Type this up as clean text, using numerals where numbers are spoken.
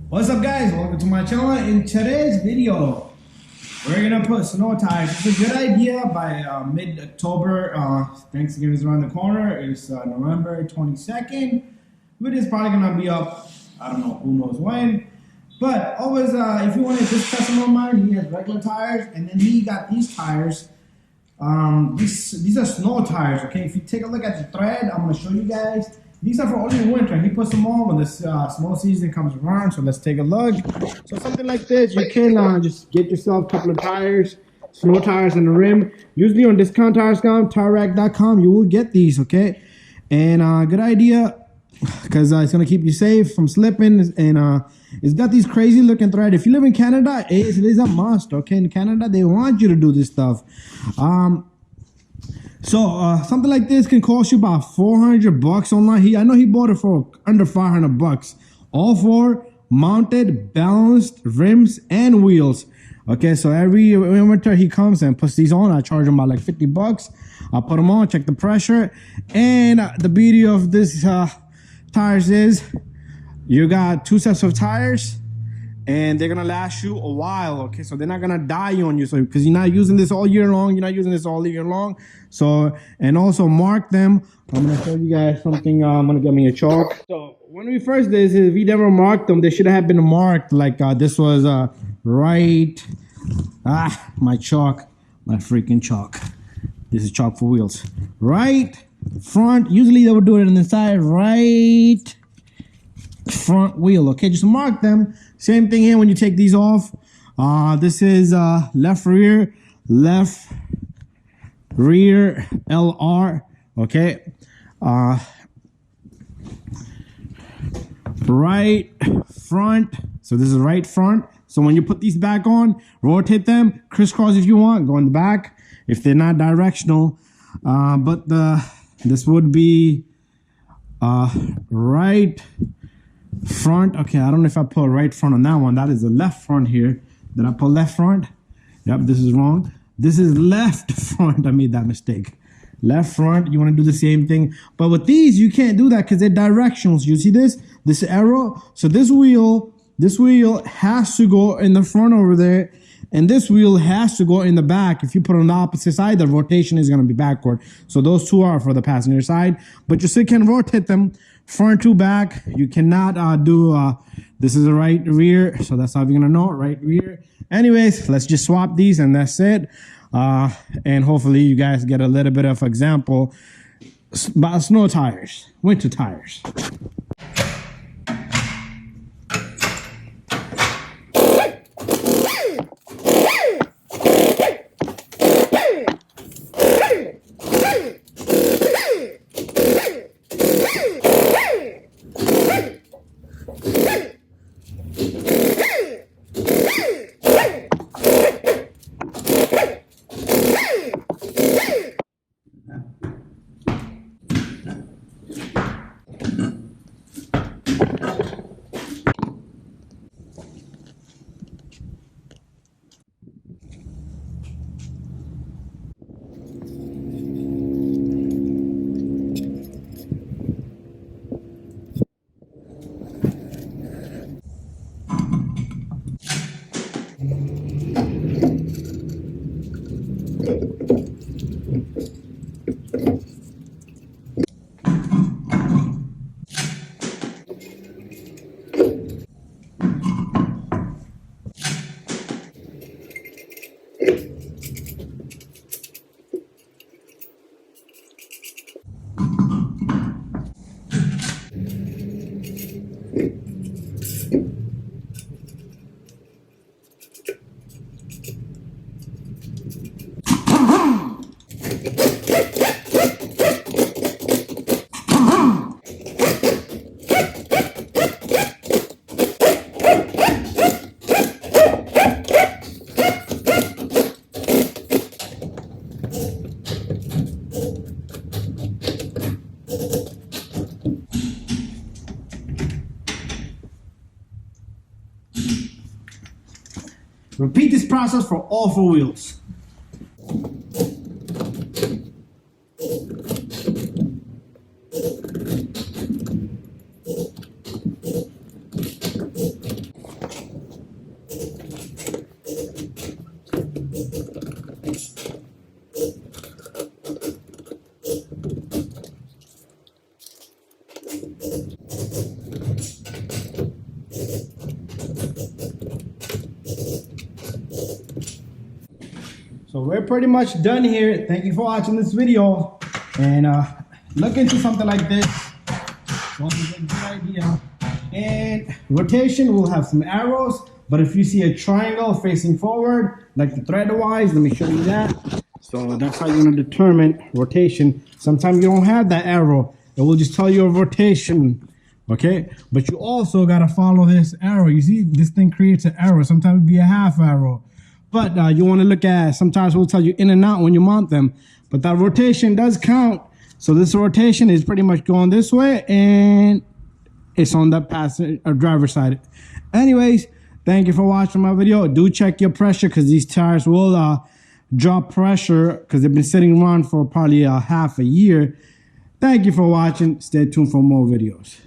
What's up, guys? Welcome to my channel. In today's video, we're gonna put snow tires. It's a good idea by mid-October. Thanksgiving is around the corner. It's November 22nd. Video is probably gonna be up, I don't know, who knows when. But always, if you want to, this customer of mine, he has regular tires, and then he got these tires. These are snow tires, okay? If you take a look at the thread, I'm gonna show you guys. These are for only winter. He puts them on when the snow season comes around. So let's take a look. So something like this, you can just get yourself a couple of tires, snow tires in the rim. Usually on discounttires.com, TireRack.com, you will get these, okay? And good idea, because it's gonna keep you safe from slipping. And it's got these crazy looking thread. If you live in Canada, it is a must, okay? In Canada, they want you to do this stuff. So something like this can cost you about $400 online. I know he bought it for under $500. All four mounted, balanced rims and wheels. Okay, so every winter he comes and puts these on. I charge him about like $50. I'll put them on, check the pressure. And the beauty of this tires is you got two sets of tires, and they're gonna last you a while. Okay, so they're not gonna die on you, so because you're not using this all year long. So, and also mark them. I'm gonna show you guys something. I'm gonna get me a chalk. So when we first did this, if we never marked them, they should have been marked like this was right. My chalk, my freaking chalk. This is chalk for wheels. Right front. Usually they would do it on the side. Right front wheel. Okay, just mark them. Same thing here when you take these off. This is left rear LR. Okay, right front. So this is right front. So when you put these back on, rotate them crisscross if you want. Go in the back if they're not directional. But this would be right front. Okay, I don't know if I put right front on that one. That is the left front here. Did I put left front? Yep, this is wrong. This is left front. I made that mistake. Left front, you want to do the same thing. But with these, you can't do that because they're directionals. You see this arrow? So this wheel has to go in the front over there, and this wheel has to go in the back. If you put it on the opposite side, the rotation is going to be backward. So those two are for the passenger side, but you still can rotate them front to back. You cannot do this is a right rear, so that's how you're gonna know, right rear. Anyways, let's just swap these and that's it. And hopefully you guys get a little bit of example about snow tires, winter tires. Repeat this process for all four wheels. So we're pretty much done here. Thank you for watching this video, and look into something like this. One good idea. And rotation will have some arrows, but if you see a triangle facing forward, like the thread-wise, let me show you that. So that's how you're gonna determine rotation. Sometimes you don't have that arrow. It will just tell you a rotation, okay? But you also gotta follow this arrow. You see, this thing creates an arrow. Sometimes it'll be a half arrow. But you wanna look at, sometimes we'll tell you in and out when you mount them. But that rotation does count. So this rotation is pretty much going this way, and it's on the passenger or driver side. Anyways, thank you for watching my video. Do check your pressure, because these tires will drop pressure because they've been sitting around for probably half a year. Thank you for watching. Stay tuned for more videos.